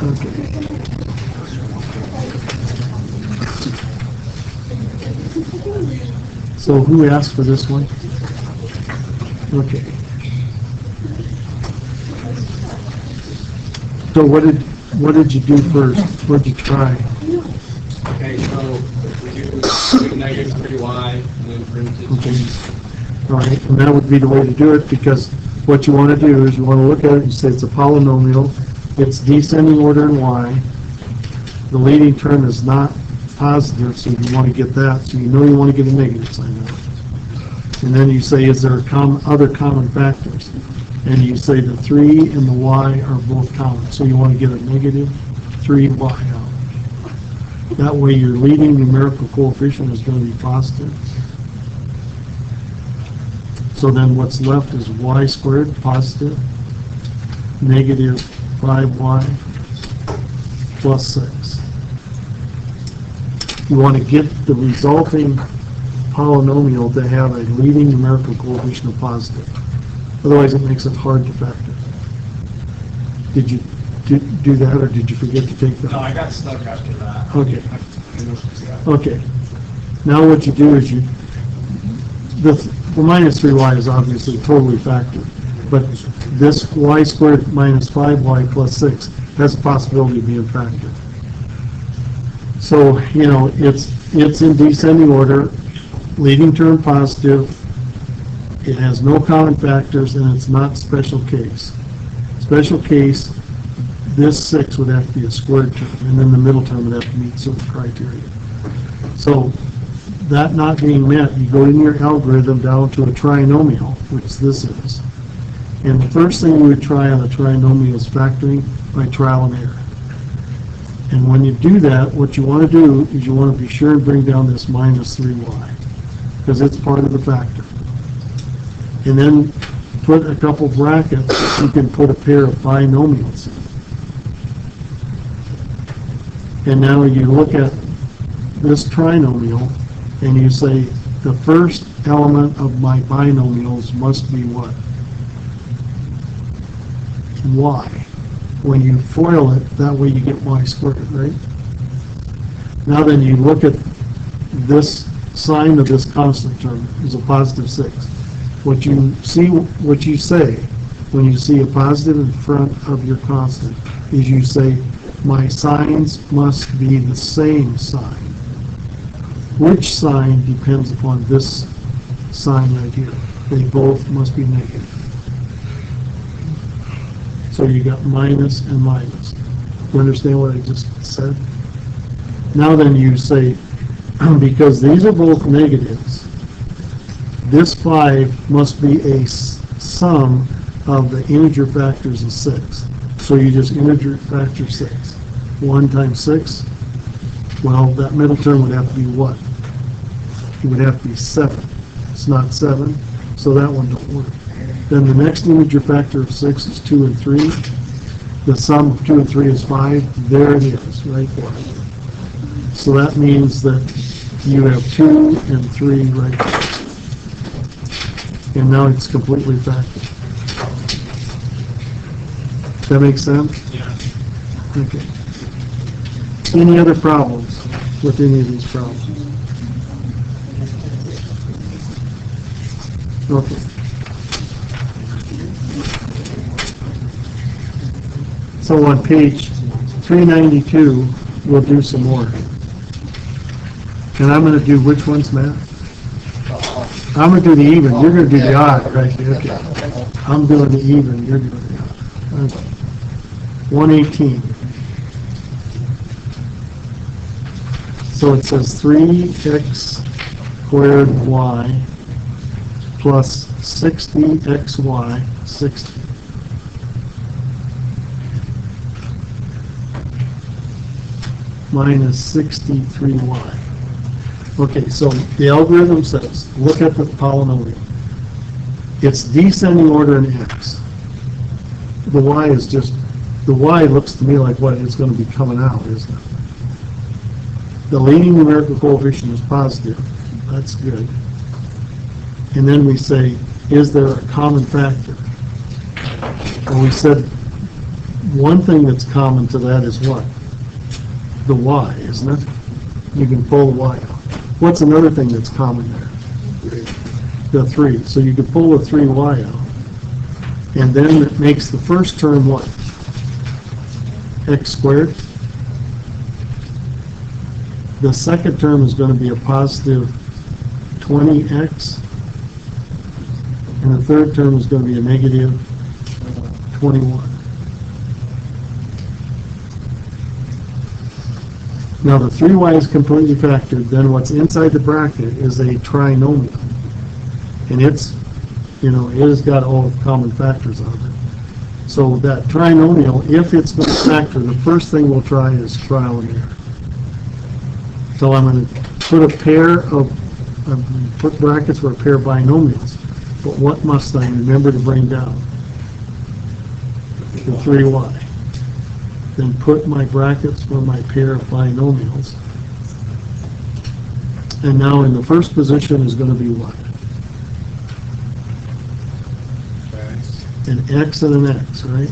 Okay. So who asked for this one? Okay. So what did you do first? What did you try? Okay, so we do negative 3y and then parentheses. Okay. All right, and that would be the way to do it, because what you want to do is you want to look at it and say it's a polynomial, it's descending order in y, the leading term is not positive, so you want to get that, so you know you want to get a negative sign out. And then you say, is there other common factors? And you say the 3 and the y are both common, so you want to get a negative 3y out. That way your leading numerical coefficient is going to be positive. So then what's left is y squared, positive, negative 5y plus 6. You want to get the resulting polynomial to have a leading numerical coefficient of positive. Otherwise it makes it hard to factor. Did you do that, or did you forget to take that? No, I got stuck after that. Okay. Okay. Now what you do is the minus 3y is obviously totally factored, but this y squared minus 5y plus 6 has a possibility of being factored. So, you know, it's in descending order, leading term positive, it has no common factors, and it's not special case. Special case, this 6 would have to be a squared term, and then the middle term would have to meet certain criteria. So, that not being met, you go in your algorithm down to a trinomial, which this is. And the first thing we would try on a trinomial is factoring by trial and error. And when you do that, what you want to do is you want to be sure and bring down this minus 3y, because it's part of the factor. And then put a couple brackets, you can put a pair of binomials in. And now you look at this trinomial, and you say, the first element of my binomials must be what? Y. When you FOIL it, that way you get y squared, right? Now then you look at this sign of this constant term is a positive 6. What you say when you see a positive in front of your constant is you say, my signs must be the same sign. Which sign depends upon this sign right here? They both must be negative. So you got minus and minus. You understand what I just said? Now then you say, because these are both negatives, this 5 must be a sum of the integer factors of 6. So you just integer factor 6. 1 times 6, well, that middle term would have to be what? It would have to be 7. It's not 7, so that one don't work. Then the next integer factor of 6 is 2 and 3. The sum of 2 and 3 is 5. There it is, right there. So that means that you have 2 and 3 right there. And now it's completely factored. Does that make sense? Yeah. Okay. Any other problems with any of these problems? Okay. So on page 392, we'll do some more. And I'm going to do which ones, Matt? I'm going to do the even. You're going to do the odd, right? Okay. I'm doing the even. You're doing the odd. Okay. 118. So it says 3x squared y plus 60xy, 60. Minus 63y. Okay, so the algorithm says, look at the polynomial. It's descending order in x. The y is just, the y looks to me like what is going to be coming out, isn't it? The leading numerical coefficient is positive. That's good. And then we say, is there a common factor? Well, we said one thing that's common to that is what? The y, isn't it? You can pull the y out. What's another thing that's common there? The 3. So you can pull the 3y out. And then it makes the first term what? X squared. The second term is going to be a positive 20x. And the third term is going to be a negative 21. Now the 3y is completely factored, then what's inside the bracket is a trinomial. And it's, it has got all common factors on it. So that trinomial, if it's been factored, the first thing we'll try is trial and error. So I'm going to put a pair of, put brackets for a pair of binomials. But what must I remember to bring down? The 3y. Then put my brackets for my pair of binomials. And now in the first position is going to be what? An x and an x, right?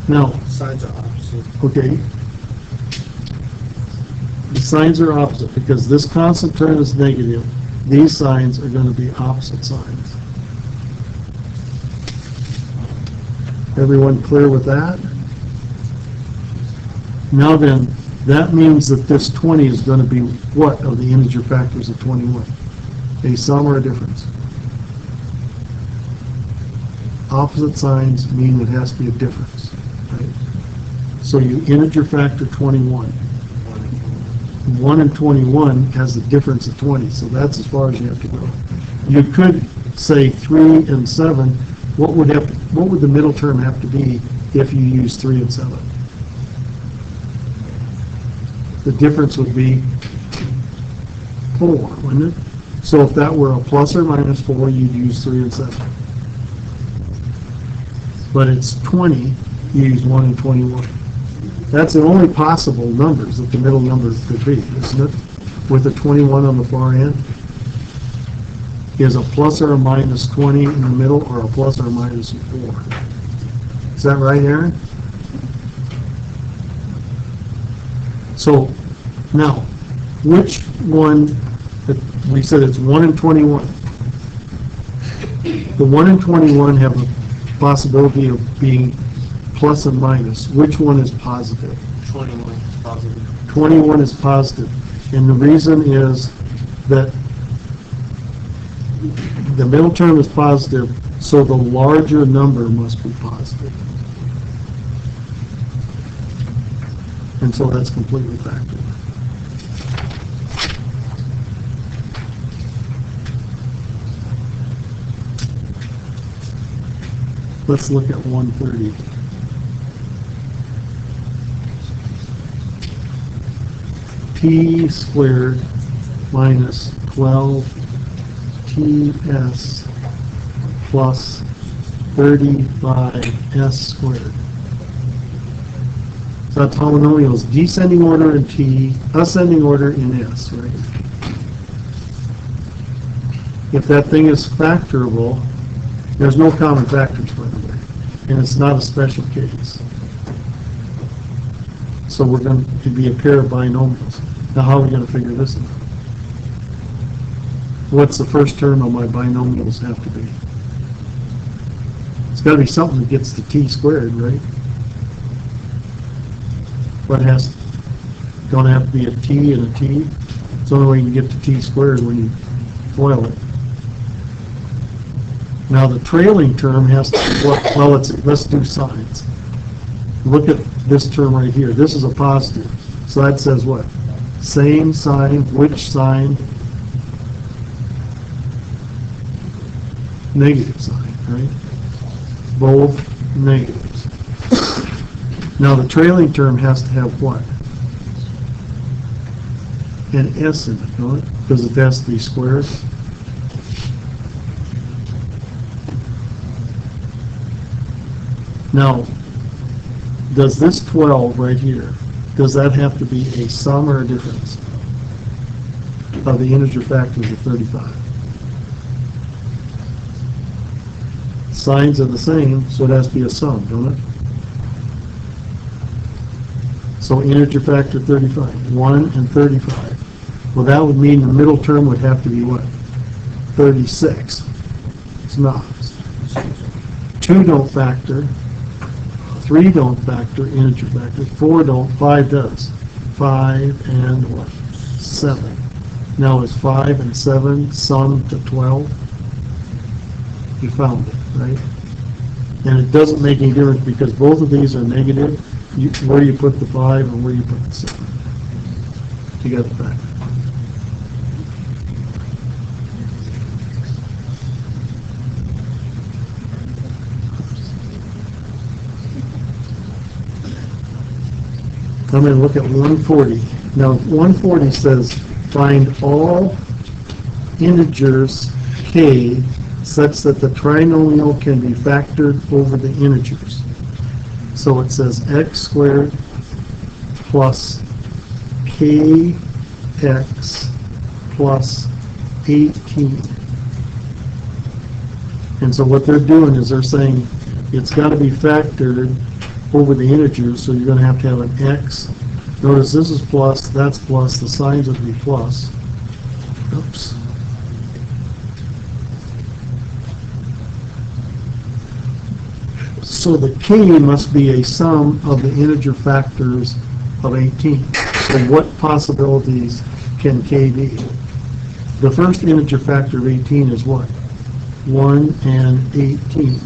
Now, Signs are opposite. okay, the signs are opposite because this constant term is negative. These signs are going to be opposite signs. Everyone clear with that? Now then, that means that this 20 is going to be what of the integer factors of 21? A sum or a difference? Opposite signs mean it has to be a difference, right? So you integer factor 21. 1 and 21 has a difference of 20, so that's as far as you have to go. You could say 3 and 7. What would the middle term have to be if you use 3 and 7? The difference would be 4, wouldn't it? So if that were a plus or minus 4, you'd use 3 and 7. But it's 20, you use 1 and 21. That's the only possible numbers that the middle numbers could be, isn't it? With a 21 on the far end. Is a plus or a minus 20 in the middle, or a plus or a minus 4? Is that right, Aaron? So, now, which one, we said it's 1 and 21. The 1 and 21 have a possibility of being plus and minus. Which one is positive? 21 is positive. 21 is positive. And the reason is that the middle term is positive, so the larger number must be positive. And so that's completely factored. Let's look at 130. T squared minus 12ts plus 35s squared. So that polynomial is descending order in T, ascending order in S, right? If that thing is factorable, there's no common factors, by the way, and it's not a special case. So we're going to be a pair of binomials. Now how are we going to figure this out? What's the first term of my binomials have to be? It's got to be something that gets to t squared, right? What has, don't have to be a t and a t. It's the only way you can get to t squared when you FOIL it. Now the trailing term has to, well, let's do signs. Look at this term right here. This is a positive. So that says what? Same sign, which sign? Negative sign, right? Both negatives. Now the trailing term has to have what? An S in it, don't it? Because it has to be squared. Now, does this 12 right here, does that have to be a sum or a difference of the integer factors of 35? Signs are the same, so it has to be a sum, don't it? So integer factor 35, 1 and 35. Well, that would mean the middle term would have to be what? 36. It's not. 2 don't factor, 3 don't factor, integer factor, 4 don't, 5 does. 5 and what? 7. Now is 5 and 7 summed to 12? You found it, right? And it doesn't make any difference because both of these are negative, where you put the 5 and where you put the 7. Together factor. I'm going to look at 140. Now, 140 says find all integers k such that the trinomial can be factored over the integers. So it says x squared plus kx plus 18. And so what they're doing is they're saying it's got to be factored over the integers, so you're going to have an x. Notice this is plus, that's plus, the signs would be plus. Oops. So the k must be a sum of the integer factors of 18. So what possibilities can k be? The first integer factor of 18 is what? 1 and 18.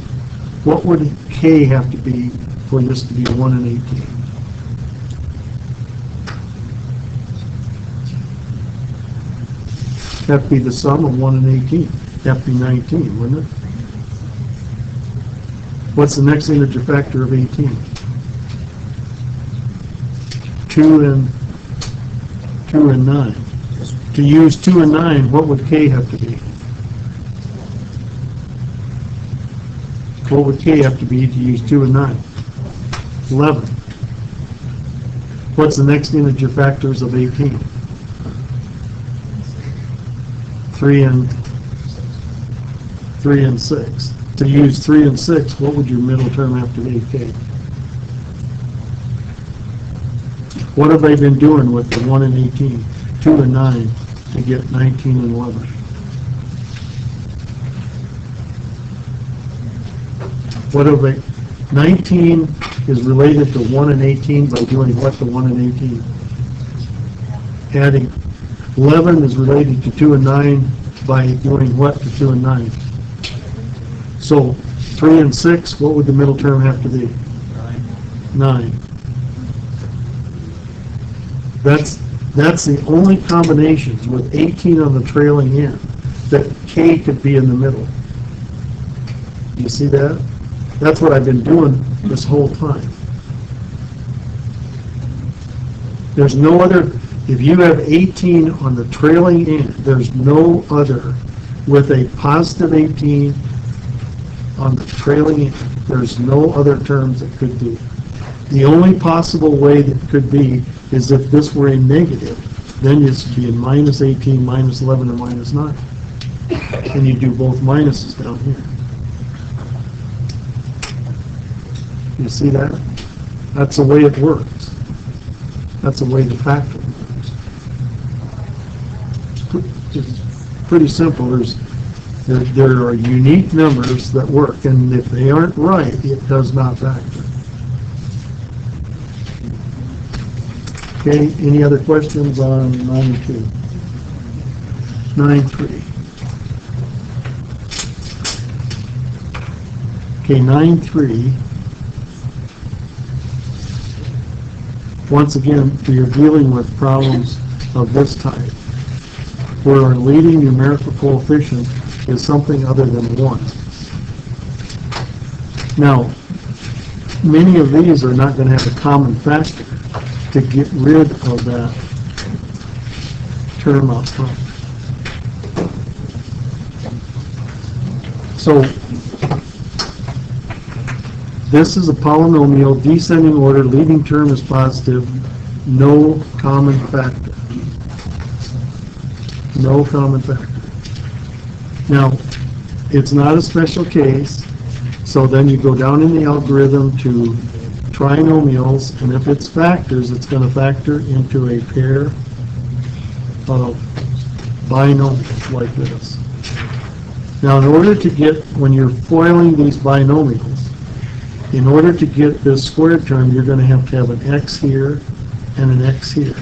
What would k have to be for this to be 1 and 18? Have to be the sum of 1 and 18. Have to be 19, wouldn't it? What's the next integer factor of 18? 2 and 9. To use 2 and 9, what would k have to be? What would k have to be to use 2 and 9? 11. What's the next integer factors of 18? 3 and 6. To use 3 and 6, what would your middle term have to be, k? What have they been doing with the 1 and 18, 2 and 9 to get 19 and 11? What have they? 19 is related to 1 and 18 by doing what to 1 and 18? Adding. 11 is related to 2 and 9 by doing what to 2 and 9? So 3 and 6, what would the middle term have to be? 9. That's the only combinations with 18 on the trailing end that k could be in the middle. You see that? That's what I've been doing this whole time. There's no other, if you have 18 on the trailing end, there's no other with a positive 18 on the trailing end. There's no other terms that could be. The only possible way that could be is if this were a negative. Then it's be in minus 18, minus 11, and minus 9. And you do both minuses down here. You see that? That's the way it works. That's the way the factor works. It's pretty simple. There are unique numbers that work, and if they aren't right, it does not factor. Okay, any other questions on 9.2? 9.3. Okay, 9.3. Once again, we are dealing with problems of this type, where our leading numerical coefficient is something other than 1. Now, many of these are not going to have a common factor to get rid of that term up front. So, this is a polynomial, descending order, leading term is positive, no common factor. No common factor. Now, it's not a special case, so then you go down in the algorithm to trinomials, and if it's factors, it's going to factor into a pair of binomials like this. Now, in order to get, when you're foiling these binomials, in order to get this squared term, you're going to have an x here and an x here.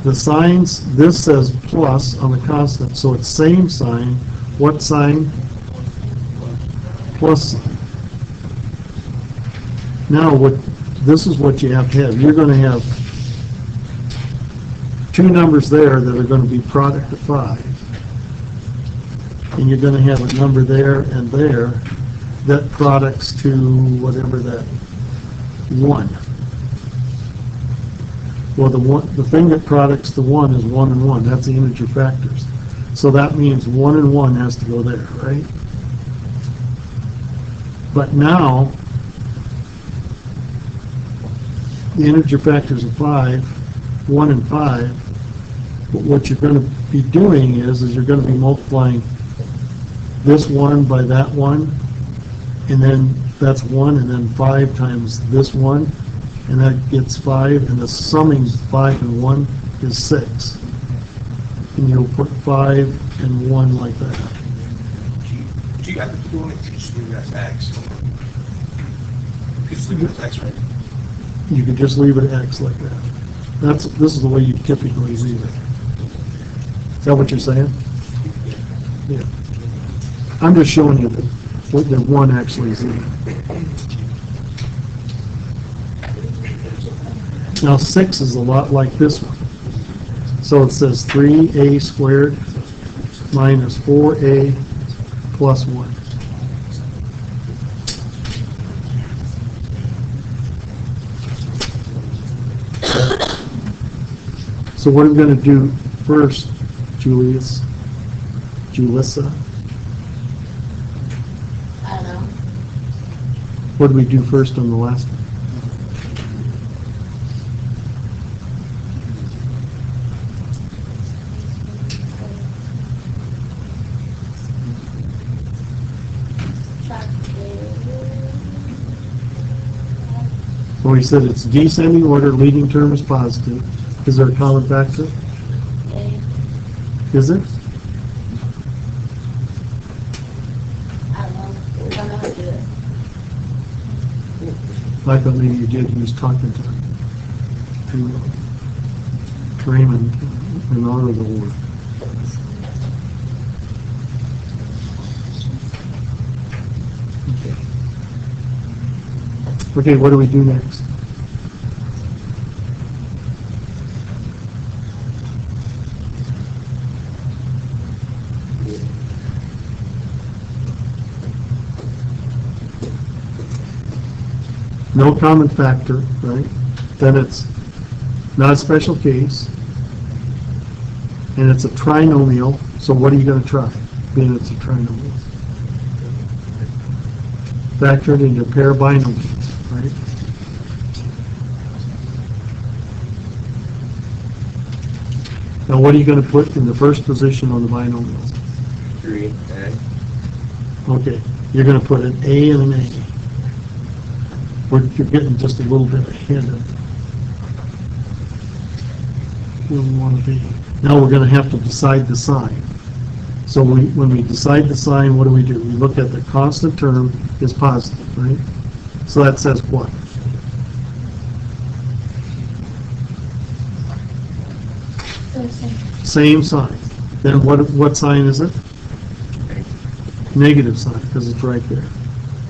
The signs, this says plus on the constant, so it's same sign. What sign? Plus sign. Now, this is what you have to have. You're going to have two numbers there that are going to be product of 5. And you're going to have a number there and there that products to whatever that 1. Well, the thing that products to 1 is 1 and 1. That's the integer factors. So that means 1 and 1 has to go there, right? But now, the integer factors of 5, 1 and 5, but what you're going to be doing is you're going to be multiplying this 1 by that 1, and then that's 1, and then 5 times this 1, and that gets 5, and the summing 5 and 1 is 6. And you'll put 5 and 1 like that. Do you have to do it? You just leave it as X. You just leave it as X, right? You could just leave it X like that. This is the way you typically leave it. Is that what you're saying? Yeah. I'm just showing you what the 1 actually is in. Now 6 is a lot like this one. So it says 3a squared minus 4a plus 1. So what are we going to do first, Julissa? I don't know. What did we do first on the last one? Well, we said it's descending order, leading term is positive. Is there a common factor? A. Is there? I don't know. We don't know how to do it. I thought maybe you did. He was talking to Raymond in honor of the war. Okay, what do we do next? No common factor, right? Then it's not a special case. And it's a trinomial, so what are you going to try? Being it's a trinomial. Factor it into a pair of binomials, right? Now what are you going to put in the first position on the binomials? 3A. Okay, you're going to put an A and an A. You're getting just a little bit ahead of where we want to be. Now we're going to have to decide the sign. So when we decide the sign, what do? We look at the constant term is positive, right? So that says what? Same sign. Then what sign is it? Negative sign, because it's right there.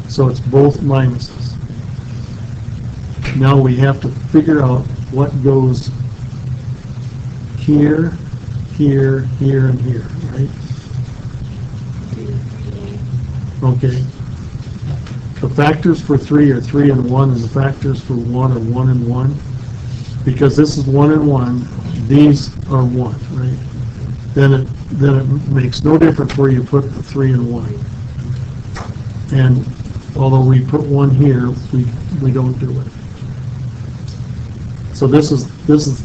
So it's both minuses. Now we have to figure out what goes here, here, here, and here, right? 2, 3A. Okay. The factors for 3 are 3 and 1, and the factors for 1 are 1 and 1. Because this is 1 and 1, these are 1, right? Then it makes no difference where you put the 3 and 1. And although we put 1 here, we don't do it. So this is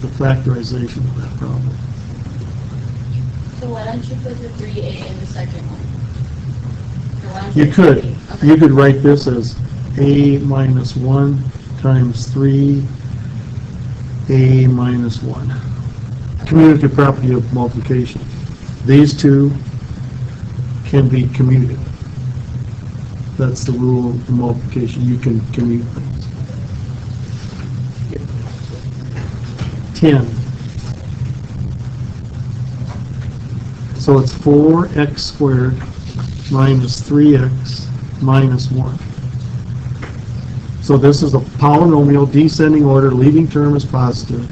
the factorization of that problem. So why don't you put the 3A in the second one? Or why don't You put could. 3A? Okay. You could write this as a minus 1 times 3a minus 1. Commutative property of multiplication. These two can be commuted. That's the rule of multiplication. You can commute things. 10. So it's 4x squared minus 3x minus 1. So this is a polynomial, descending order, leading term is positive,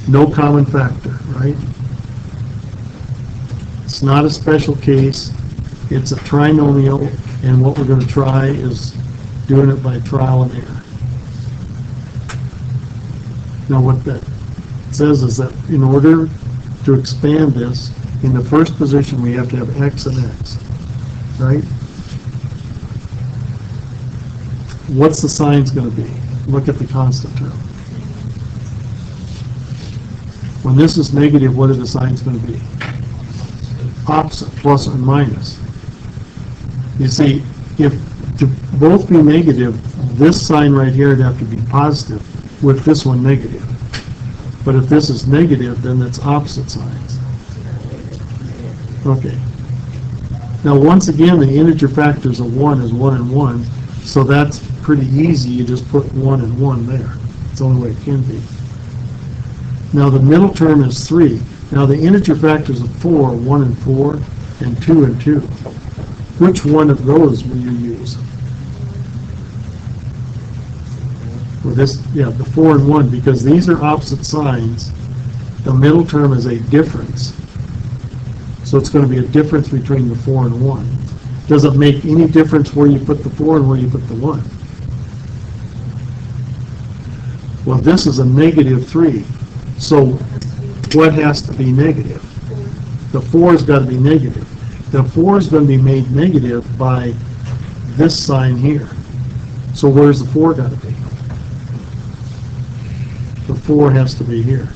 no common factor, right? It's not a special case, it's a trinomial, and what we're going to try is doing it by trial and error. Now what that says is that in order to expand this, in the first position we have to have x and x, right? What's the sign's going to be? Look at the constant term. When this is negative, what are the signs going to be? Opposite, plus or minus. You see, if to both be negative, this sign right here would have to be positive, with this one negative. But if this is negative, then that's opposite signs. Okay. Now once again, the integer factors of 1 is 1 and 1, so that's pretty easy. You just put 1 and 1 there. It's the only way it can be. Now the middle term is 3. Now the integer factors of 4 are 1 and 4, and 2 and 2. Which one of those will you use? Well, this, yeah, the 4 and 1, because these are opposite signs. The middle term is a difference. So it's going to be a difference between the 4 and 1. Does it make any difference where you put the 4 and where you put the 1? Well, this is a negative 3. So what has to be negative? The 4 has got to be negative. The 4 is going to be made negative by this sign here. So where's the 4 got to be? The 4 has to be here.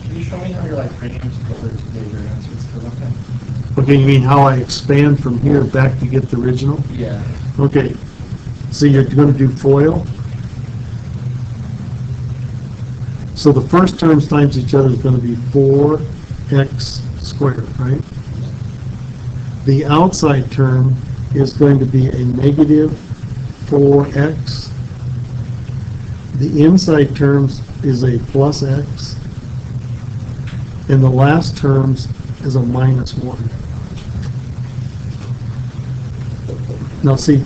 Can you show me how you're like framing to get your answers? Because I'm kind Okay, you mean how I expand from here back to get the original? of, yeah. Okay, so you're going to do FOIL. So the first terms times each other is going to be 4x squared, right? The outside term is going to be a negative 4x. The inside terms is a plus x. And the last terms is a minus 1. Now see,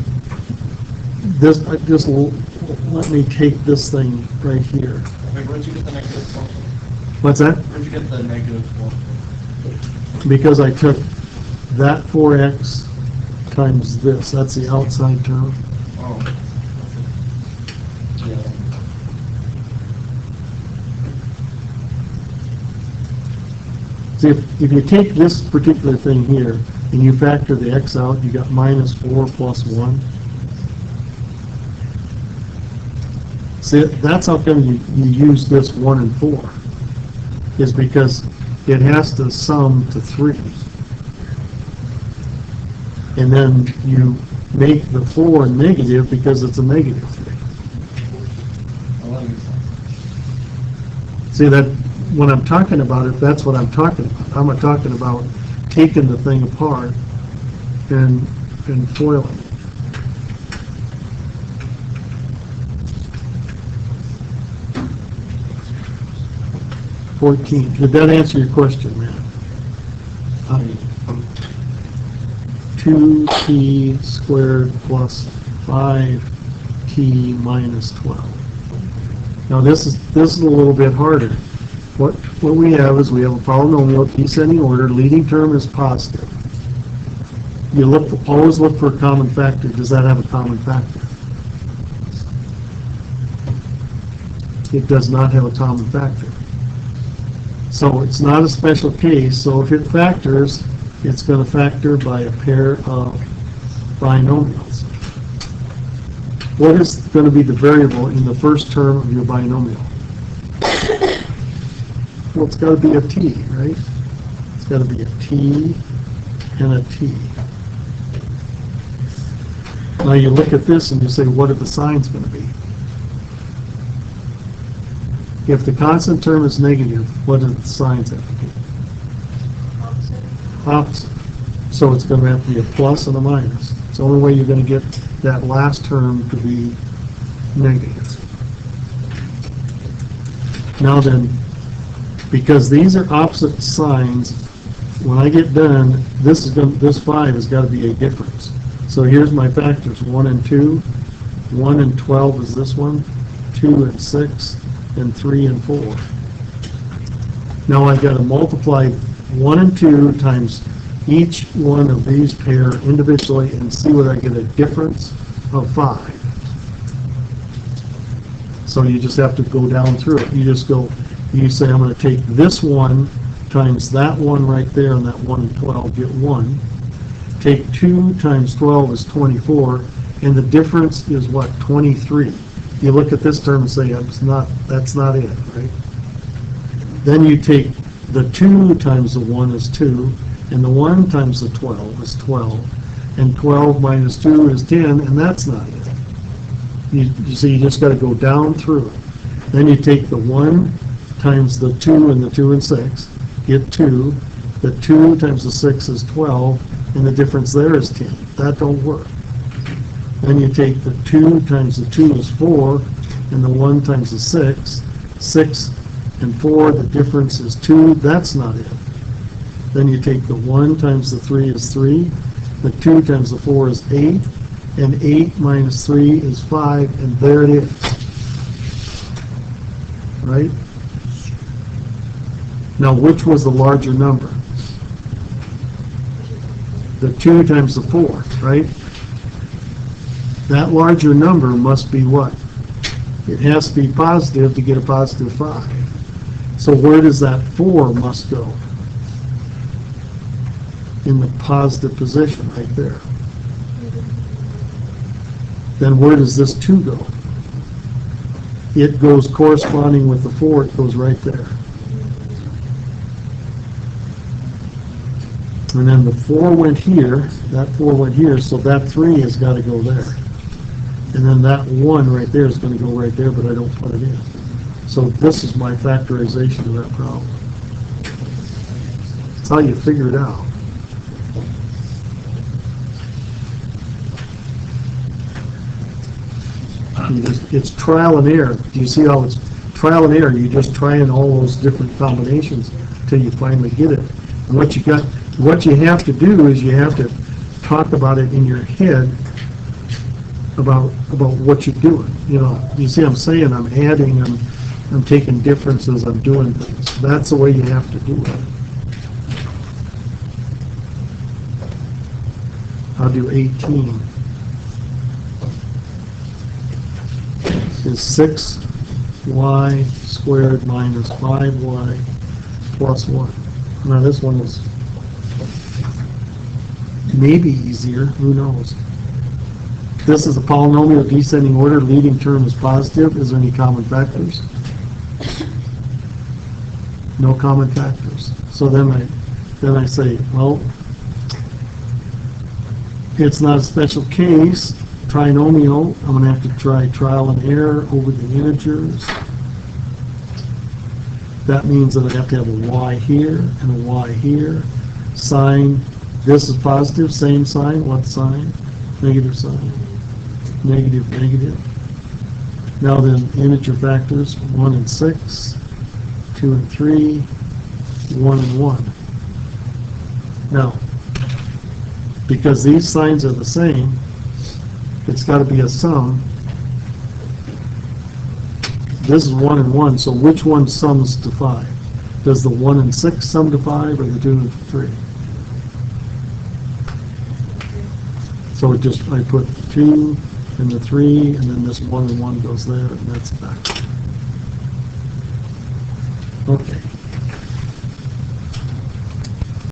this, just let me take this thing right here. Wait, where'd you get the negative one? What's that? Where'd you get the negative one? Because I took that 4x times this. That's the outside term. Oh. Yeah. See, if you take this particular thing here and you factor the x out, you got minus 4 plus 1. See, that's how come you use this 1 and 4, is because it has to sum to 3. And then you make the 4 negative because it's a negative 3. Oh, that makes sense. See, that when I'm talking about it, that's what I'm talking about. I'm not talking about taking the thing apart and foiling it. $14. Did that answer your question, man? 2t squared plus 5t minus 12. Now this is a little bit harder. What we have is we have a polynomial descending order. Leading term is positive. You always look for a common factor. Does that have a common factor? It does not have a common factor. So it's not a special case. So if it factors, it's going to factor by a pair of binomials. What is going to be the variable in the first term of your binomial? Well, it's got to be a t, right? It's got to be a t and a t. Now you look at this and you say, what are the signs going to be? If the constant term is negative, what do the signs have to be? Opposite. So it's going to have to be a plus and a minus. It's the only way you're going to get that last term to be negative. Now then, because these are opposite signs, when I get done, this 5 has got to be a difference. So here's my factors, 1 and 2. 1 and 12 is this one, 2 and 6, and 3 and 4. Now I've got to multiply 1 and 2 times each one of these pair individually and see whether I get a difference of 5. So you just have to go down through it. You say, I'm going to take this one times that one right there, and that 1 and 12, get 1. Take 2 times 12 is 24, and the difference is what? 23. You look at this term and say, that's not it, right? Then you take the 2 times the 1 is 2, and the 1 times the 12 is 12, and 12 minus 2 is 10, and that's not it. You see, you just got to go down through it. Then you take the 1 times the 2 and the 2 and 6, get 2. The 2 times the 6 is 12, and the difference there is 10. That don't work. Then you take the 2 times the 2 is 4, and the 1 times the 6. 6 and 4, the difference is 2. That's not it. Then you take the 1 times the 3 is 3. The 2 times the 4 is 8. And 8 minus 3 is 5, and there it is. Right? Now, which was the larger number? The 2 times the 4, right? That larger number must be what? It has to be positive to get a positive 5. So where does that 4 must go? In the positive position, right there. Then where does this 2 go? It goes corresponding with the 4, it goes right there. And then the 4 went here, that 4 went here, so that 3 has got to go there. And then that 1 right there is going to go right there, but I don't put it in. So this is my factorization of that problem. That's how you figure it out. It's trial and error. Do you see how it's trial and error? You're just trying all those different combinations until you finally get it. And what you have to do is you have to talk about it in your head about what you're doing. You know, you see I'm saying I'm adding, I'm taking differences, I'm doing things. That's the way you have to do it. I'll do 18. Is 6y squared minus 5y plus 1. Now this one is maybe easier, who knows. This is a polynomial descending order, leading term is positive. Is there any common factors? No common factors. So then I say, well, it's not a special case. Trinomial, I'm going to have to try trial and error over the integers. That means that I have to have a y here and a y here. Sign, this is positive, same sign. What sign? Negative sign. Negative, negative. Now then, integer factors, 1 and 6, 2 and 3, 1 and 1. Now, because these signs are the same, it's got to be a sum. This is 1 and 1, so which one sums to 5? Does the 1 and 6 sum to 5 or the 2 and 3? So it just, I put 2 and the 3, and then this 1 and 1 goes there, and that's back. Okay.